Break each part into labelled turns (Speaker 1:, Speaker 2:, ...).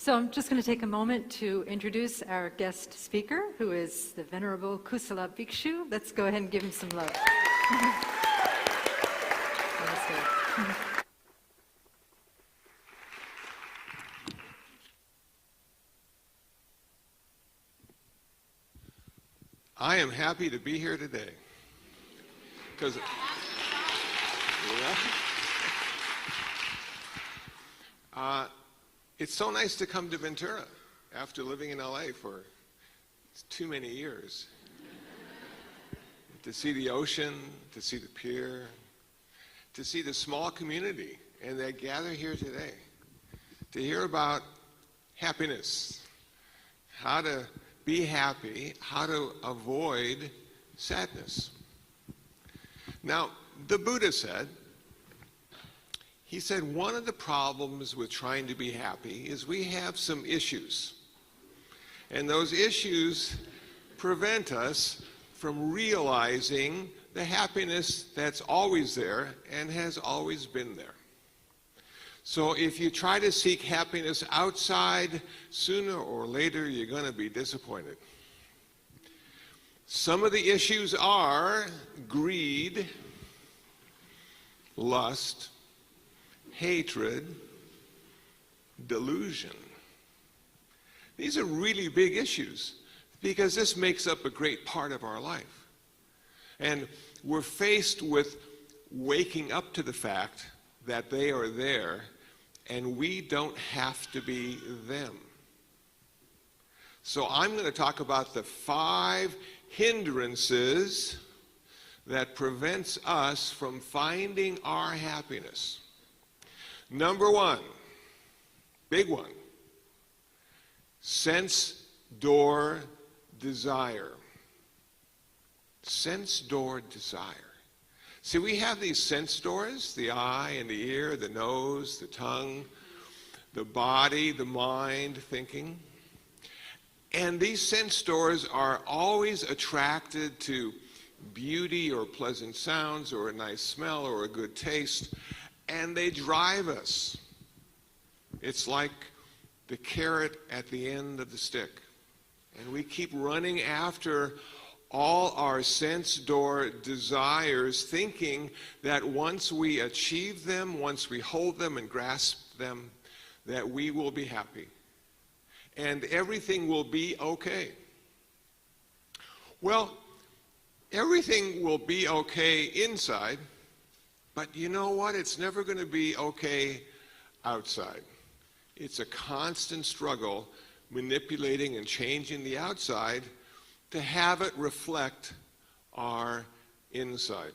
Speaker 1: So I'm just going to take a moment to introduce our guest speaker, who is the Venerable Kusala Bhikshu. Let's go ahead and give him some love.
Speaker 2: I am happy to be here today because it's so nice to come to Ventura after living in LA for too many years. To see the ocean, to see the pier, to see the small community, and they gather here today to hear about happiness, how to be happy, how to avoid sadness. Now, the Buddha said, he said one of the problems with trying to be happy is we have some issues. And those issues prevent us from realizing the happiness that's always there and has always been there. So if you try to seek happiness outside, sooner or later you're going to be disappointed. Some of the issues are greed, lust, hatred, delusion. These are really big issues because this makes up a great part of our life. And we're faced with waking up to the fact that they are there and we don't have to be them. So I'm going to talk about the 5 hindrances that prevents us from finding our happiness. Number 1, big one, sense door desire. Sense door desire. See, we have these sense doors, the eye and the ear, the nose, the tongue, the body, the mind, thinking. And these sense doors are always attracted to beauty or pleasant sounds or a nice smell or a good taste. And they drive us. It's like the carrot at the end of the stick. And we keep running after all our sense door desires, thinking that once we achieve them, once we hold them and grasp them, that we will be happy. And everything will be okay. Well, everything will be okay inside, but you know what? It's never going to be okay outside. It's a constant struggle manipulating and changing the outside to have it reflect our inside.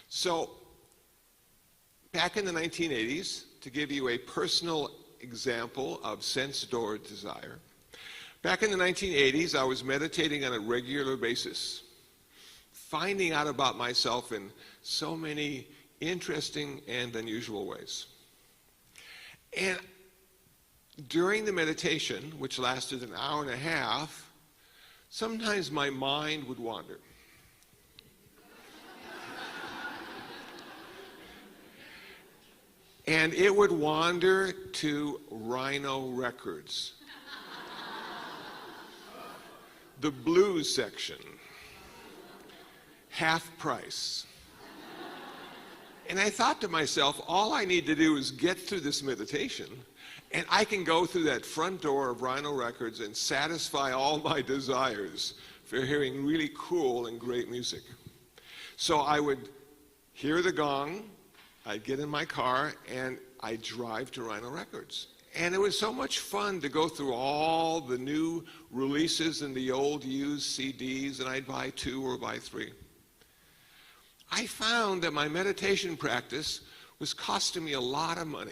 Speaker 2: So, back in the 1980s, to give you a personal example of sense door desire, back in the 1980s, I was meditating on a regular basis, finding out about myself in so many interesting and unusual ways. And during the meditation, which lasted an hour and a half, sometimes my mind would wander. And it would wander to Rhino Records, the blues section, half price. And I thought to myself, all I need to do is get through this meditation, and I can go through that front door of Rhino Records and satisfy all my desires for hearing really cool and great music. So I would hear the gong, I'd get in my car, and I'd drive to Rhino Records. And it was so much fun to go through all the new releases and the old used CDs, and I'd buy 2 or buy 3. I found that my meditation practice was costing me a lot of money.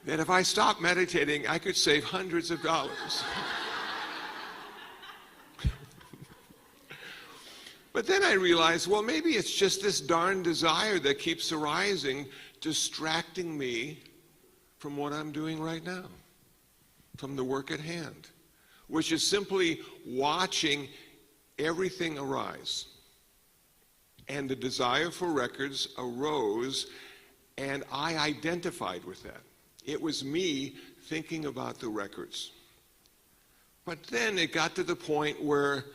Speaker 2: That if I stopped meditating, I could save hundreds of dollars. But then I realized, well, maybe it's just this darn desire that keeps arising, distracting me from what I'm doing right now, from the work at hand, which is simply watching everything arise. And the desire for records arose, and I identified with that. It was me thinking about the records. But then it got to the point where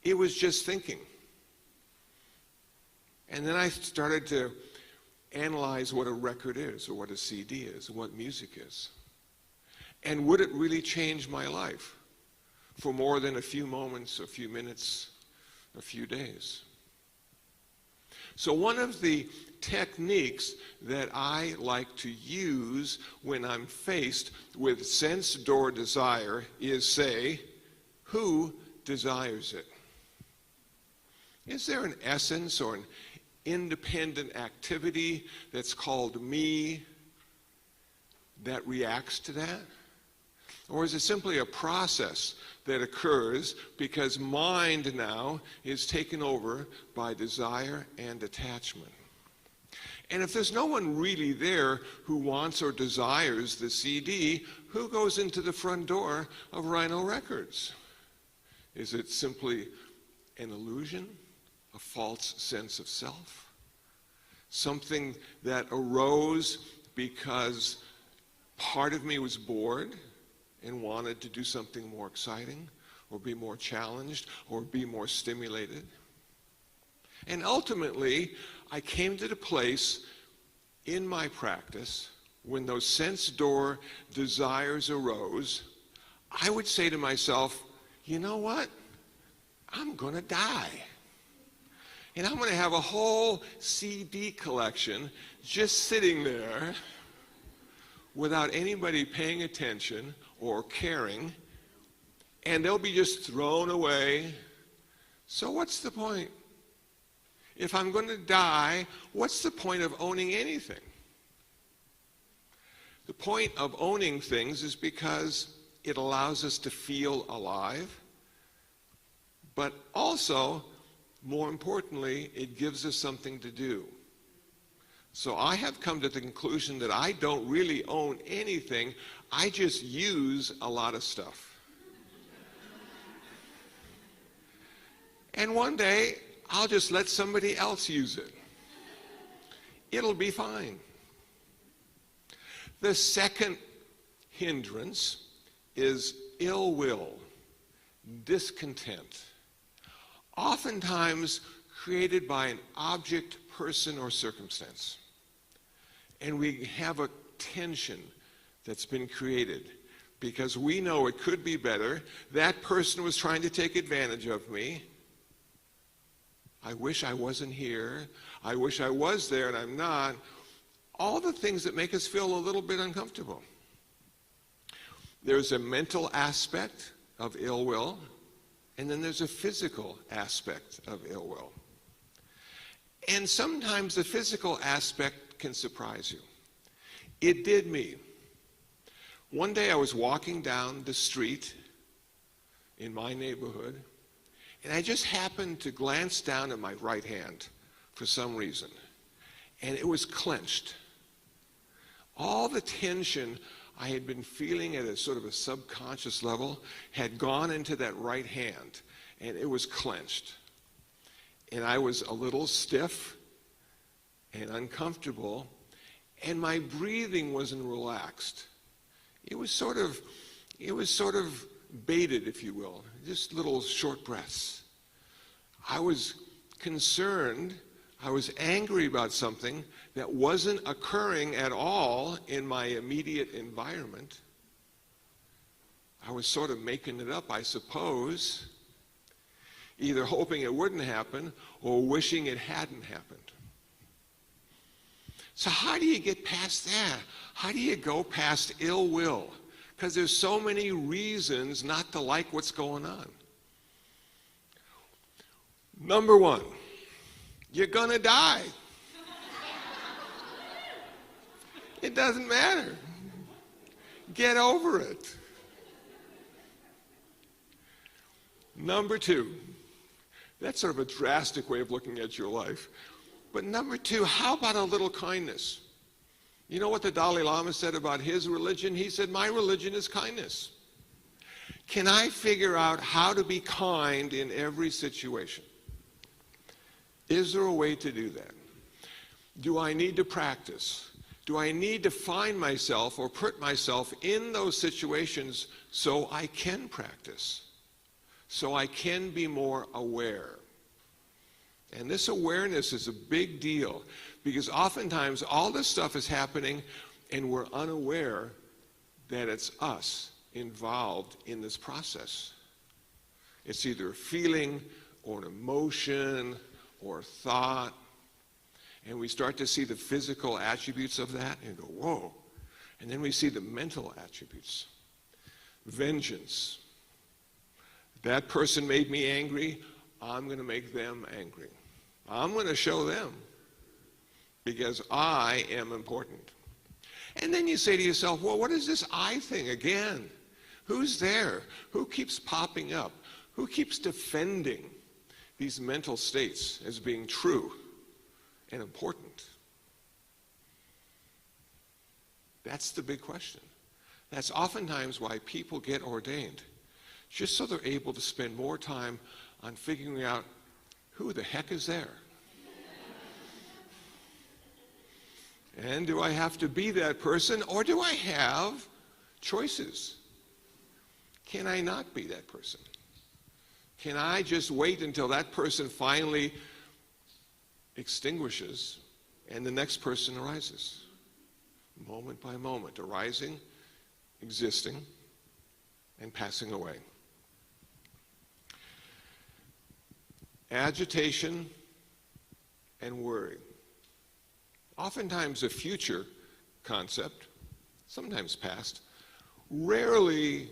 Speaker 2: it was just thinking. And then I started to analyze what a record is, or what a CD is, or what music is. And would it really change my life for more than a few moments, a few minutes, a few days? So one of the techniques that I like to use when I'm faced with sense door desire is say, who desires it? Is there an essence or an independent activity that's called me that reacts to that? Or is it simply a process that occurs because mind now is taken over by desire and attachment? And if there's no one really there who wants or desires the CD, who goes into the front door of Rhino Records? Is it simply an illusion, a false sense of self? Something that arose because part of me was bored and wanted to do something more exciting, or be more challenged, or be more stimulated. And ultimately, I came to the place in my practice when those sense door desires arose, I would say to myself, you know what? I'm going to die. And I'm going to have a whole CD collection just sitting there without anybody paying attention or caring, and they'll be just thrown away. So what's the point? If I'm going to die, what's the point of owning anything? The point of owning things is because it allows us to feel alive, but also, more importantly, it gives us something to do. So I have come to the conclusion that I don't really own anything. I just use a lot of stuff. And one day, I'll just let somebody else use it. It'll be fine. The second hindrance is ill will, discontent, oftentimes created by an object, person, or circumstance. And we have a tension that's been created because we know it could be better. That person was trying to take advantage of me. I wish I wasn't here. I wish I was there and I'm not. All the things that make us feel a little bit uncomfortable. There's a mental aspect of ill will, and then there's a physical aspect of ill will. And sometimes the physical aspect can surprise you. It did me. One day I was walking down the street in my neighborhood, and I just happened to glance down at my right hand for some reason, and it was clenched. All the tension I had been feeling at a sort of a subconscious level had gone into that right hand, and it was clenched. And I was a little stiff and uncomfortable, and my breathing wasn't relaxed. It was sort of baited, if you will, just little short breaths. I was concerned, I was angry about something that wasn't occurring at all in my immediate environment. I was sort of making it up, I suppose, either hoping it wouldn't happen or wishing it hadn't happened. So how do you get past that? How do you go past ill will? Because there's so many reasons not to like what's going on. Number one, you're gonna die. It doesn't matter. Get over it. Number two, that's sort of a drastic way of looking at your life. But number two, how about a little kindness? You know what the Dalai Lama said about his religion? He said, my religion is kindness. Can I figure out how to be kind in every situation? Is there a way to do that? Do I need to practice? Do I need to find myself or put myself in those situations so I can practice? So I can be more aware? And this awareness is a big deal because oftentimes all this stuff is happening and we're unaware that it's us involved in this process. It's either a feeling or an emotion or a thought. And we start to see the physical attributes of that and go, whoa. And then we see the mental attributes. Vengeance. That person made me angry. I'm going to make them angry. I'm going to show them because I am important. And then you say to yourself, well, what is this I thing again? Who's there? Who keeps popping up? Who keeps defending these mental states as being true and important? That's the big question. That's oftentimes why people get ordained, just so they're able to spend more time on figuring out who the heck is there. And do I have to be that person, or do I have choices? Can I not be that person? Can I just wait until that person finally extinguishes and the next person arises? Moment by moment, arising, existing, and passing away. Agitation and worry. Oftentimes a future concept, sometimes past, rarely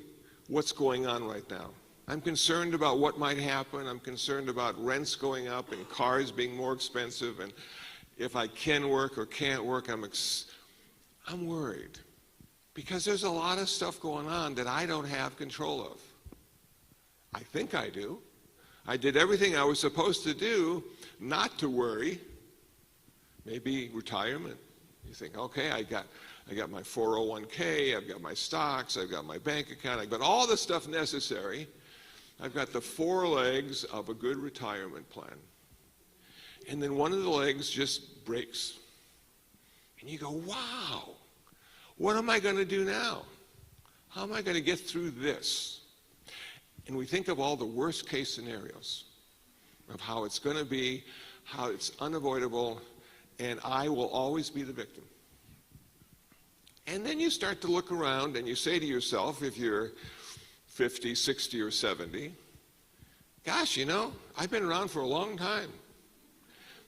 Speaker 2: what's going on right now. I'm concerned about what might happen. I'm concerned about rents going up and cars being more expensive, and if I can work or can't work, I'm worried because there's a lot of stuff going on that I don't have control of. I think I do. I did everything I was supposed to do not to worry. Maybe retirement. You think, okay, I got my 401k, I've got my stocks, I've got my bank account, I've got all the stuff necessary. I've got the 4 legs of a good retirement plan. And then one of the legs just breaks. And you go, wow, what am I going to do now? How am I going to get through this? And we think of all the worst case scenarios of how it's going to be, how it's unavoidable, and I will always be the victim. And then you start to look around and you say to yourself, if you're 50, 60, or 70, gosh, I've been around for a long time.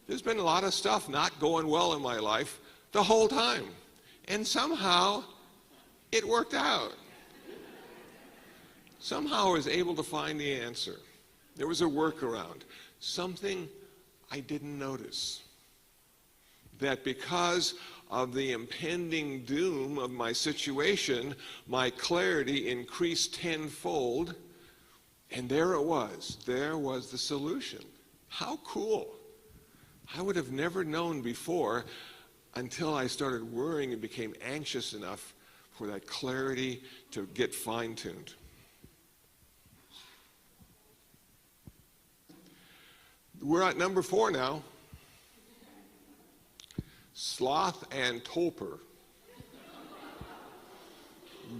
Speaker 2: There's been a lot of stuff not going well in my life the whole time. And somehow it worked out. Somehow I was able to find the answer. There was a workaround, something I didn't notice. That because of the impending doom of my situation, my clarity increased tenfold, and there it was. There was the solution. How cool. I would have never known before until I started worrying and became anxious enough for that clarity to get fine-tuned. We're at number 4 now. Sloth and torpor.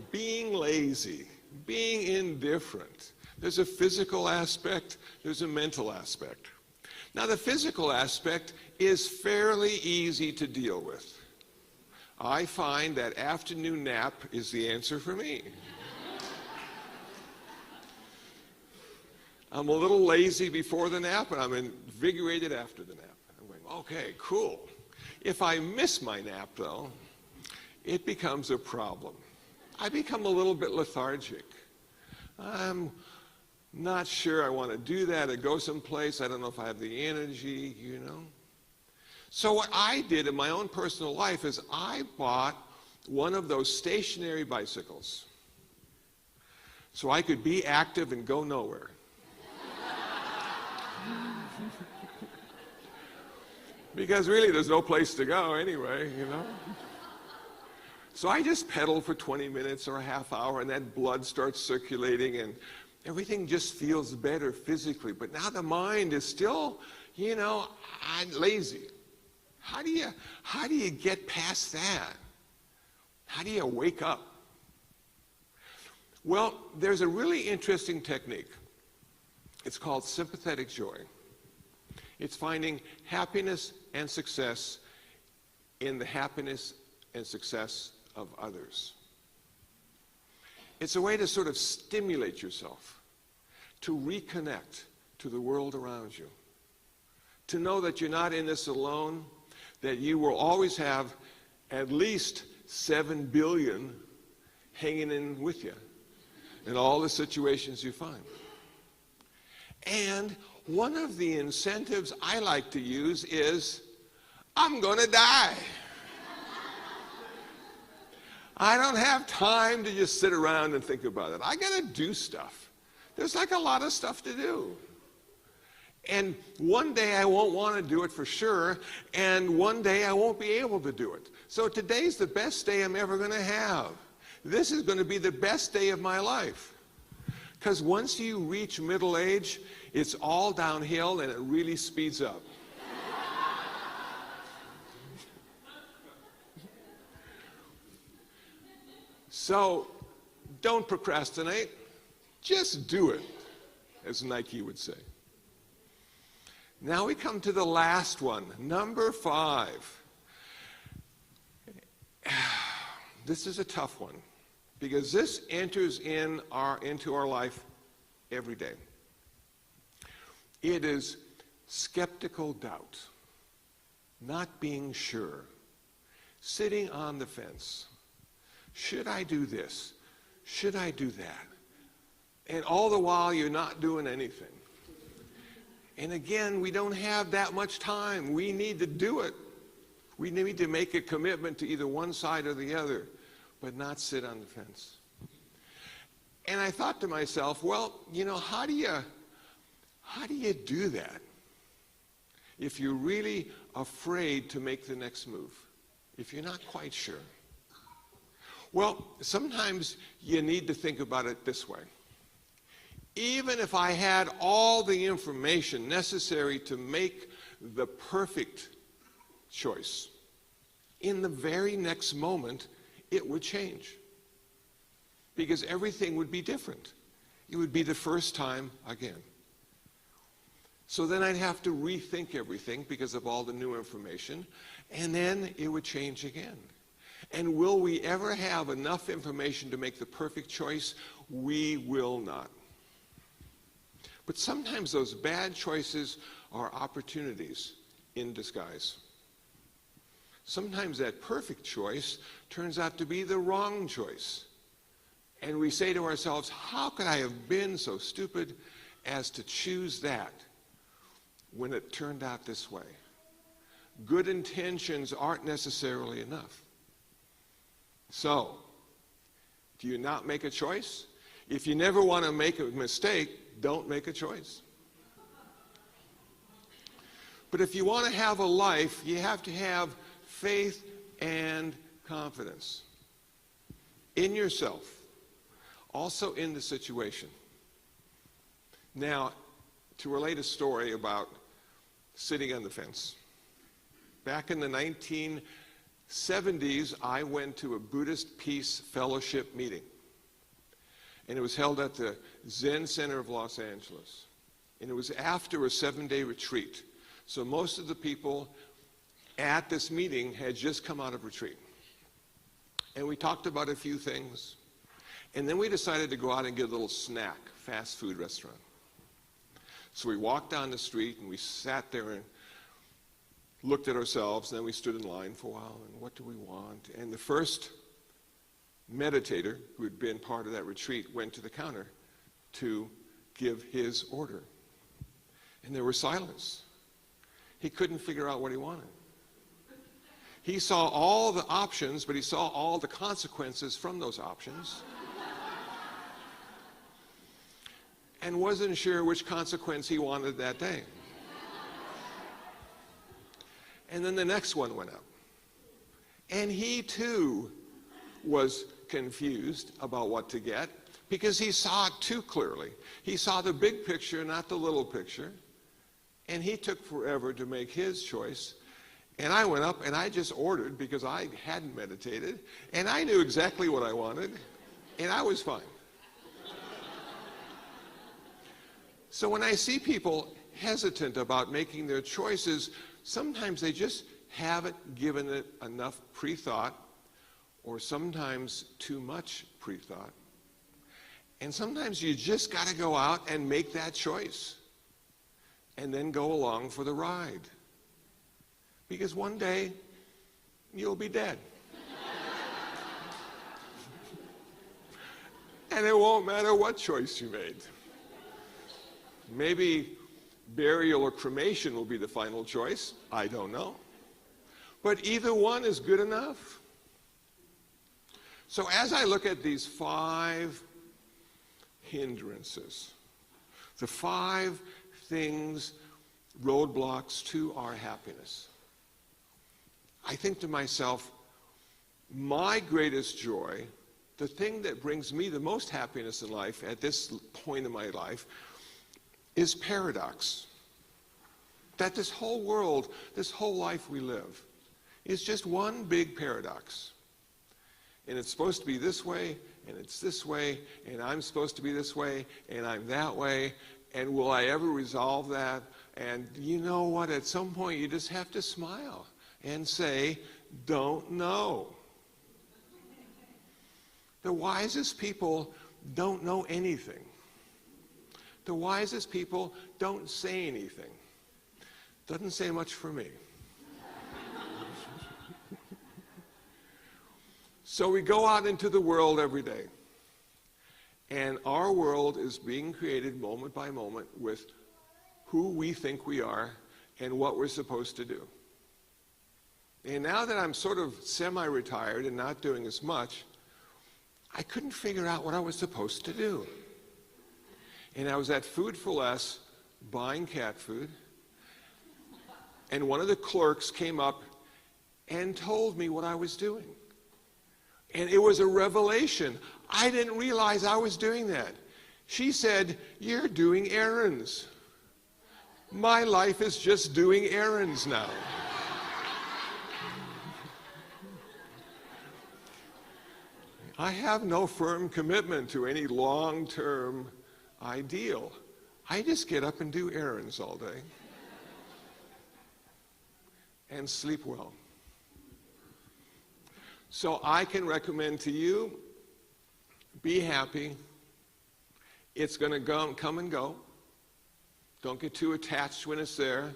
Speaker 2: Being lazy, being indifferent. There's a physical aspect, there's a mental aspect. Now the physical aspect is fairly easy to deal with. I find that afternoon nap is the answer for me. I'm a little lazy before the nap and I'm invigorated after the nap. I'm going, okay, cool. If I miss my nap, though, it becomes a problem. I become a little bit lethargic. I'm not sure I want to do that or go someplace. I don't know if I have the energy, So what I did in my own personal life is I bought one of those stationary bicycles so I could be active and go nowhere. Because really, there's no place to go anyway, So I just pedal for 20 minutes or a half hour, and that blood starts circulating, and everything just feels better physically. But now the mind is still you know, I'm lazy. How do you get past that? How do you wake up? Well, there's a really interesting technique. It's called sympathetic joy. It's finding happiness and success in the happiness and success of others. It's a way to sort of stimulate yourself, to reconnect to the world around you, to know that you're not in this alone, that you will always have at least 7 billion hanging in with you in all the situations you find. And one of the incentives I like to use is, I'm going to die. I don't have time to just sit around and think about it. I got to do stuff. There's like a lot of stuff to do. And one day I won't want to do it for sure, and one day I won't be able to do it. So today's the best day I'm ever going to have. This is going to be the best day of my life. Because once you reach middle age, it's all downhill and it really speeds up. So don't procrastinate. Just do it, as Nike would say. Now we come to the last one, number 5. This is a tough one because this enters into our life every day. It is skeptical doubt, not being sure, sitting on the fence. Should I do this? Should I do that? And all the while you're not doing anything. And again, we don't have that much time. We need to do it. We need to make a commitment to either one side or the other, but not sit on the fence. And I thought to myself, well, you know, how do you do that if you're really afraid to make the next move, if you're not quite sure? Well, sometimes you need to think about it this way. Even if I had all the information necessary to make the perfect choice, in the very next moment, it would change. Because everything would be different. It would be the first time again. So then I'd have to rethink everything because of all the new information, and then it would change again. And will we ever have enough information to make the perfect choice? We will not. But sometimes those bad choices are opportunities in disguise. Sometimes that perfect choice turns out to be the wrong choice. And we say to ourselves, how could I have been so stupid as to choose that when it turned out this way? Good intentions aren't necessarily enough. So, do you not make a choice? If you never want to make a mistake, don't make a choice. But if you want to have a life, you have to have faith and confidence in yourself, also in the situation. Now, to relate a story about sitting on the fence. Back in the 1970s, I went to a Buddhist Peace Fellowship meeting. And it was held at the Zen Center of Los Angeles. And it was after a 7-day retreat. So most of the people at this meeting had just come out of retreat. And we talked about a few things. And then we decided to go out and get a little snack, fast food restaurant. So we walked down the street and we sat there and looked at ourselves. And then we stood in line for a while. And what do we want? And the first meditator who had been part of that retreat went to the counter to give his order. And there was silence. He couldn't figure out what he wanted. He saw all the options, but he saw all the consequences from those options. And wasn't sure which consequence he wanted that day. And then the next one went up. And he too was confused about what to get because he saw it too clearly. He saw the big picture, not the little picture. And he took forever to make his choice. And I went up and I just ordered because I hadn't meditated. And I knew exactly what I wanted. And I was fine. So when I see people hesitant about making their choices, sometimes they just haven't given it enough pre-thought, or sometimes too much pre-thought. And sometimes you just got to go out and make that choice and then go along for the ride. Because one day, you'll be dead. And it won't matter what choice you made. Maybe burial or cremation will be the final choice. I don't know. But either one is good enough. So as I look at these 5 hindrances, the 5 things, roadblocks to our happiness, I think to myself, my greatest joy, the thing that brings me the most happiness in life at this point in my life, is paradox. That this whole world, this whole life we live, is just one big paradox. And it's supposed to be this way, and it's this way, and I'm supposed to be this way, and I'm that way, and will I ever resolve that? And you know what? At some point you just have to smile and say, don't know. The wisest people don't know anything. The wisest people don't say anything. Doesn't say much for me. So we go out into the world every day. And our world is being created moment by moment with who we think we are and what we're supposed to do. And now that I'm sort of semi-retired and not doing as much, I couldn't figure out what I was supposed to do. And I was at Food for Less buying cat food, and one of the clerks came up and told me what I was doing. And it was a revelation. I didn't realize I was doing that. She said, "You're doing errands." My life is just doing errands now. I have no firm commitment to any long-term ideal. I just get up and do errands all day and sleep well. So I can recommend to you, be happy. It's going to come and go. Don't get too attached when it's there.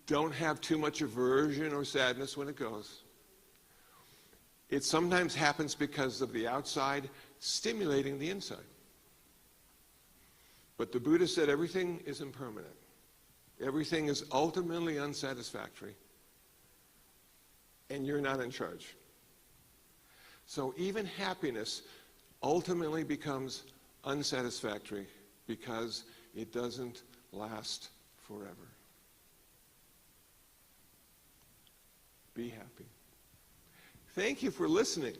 Speaker 2: Don't have too much aversion or sadness when it goes. It sometimes happens because of the outside stimulating the inside. But the Buddha said everything is impermanent. Everything is ultimately unsatisfactory. And you're not in charge. So even happiness ultimately becomes unsatisfactory because it doesn't last forever. Be happy. Thank you for listening.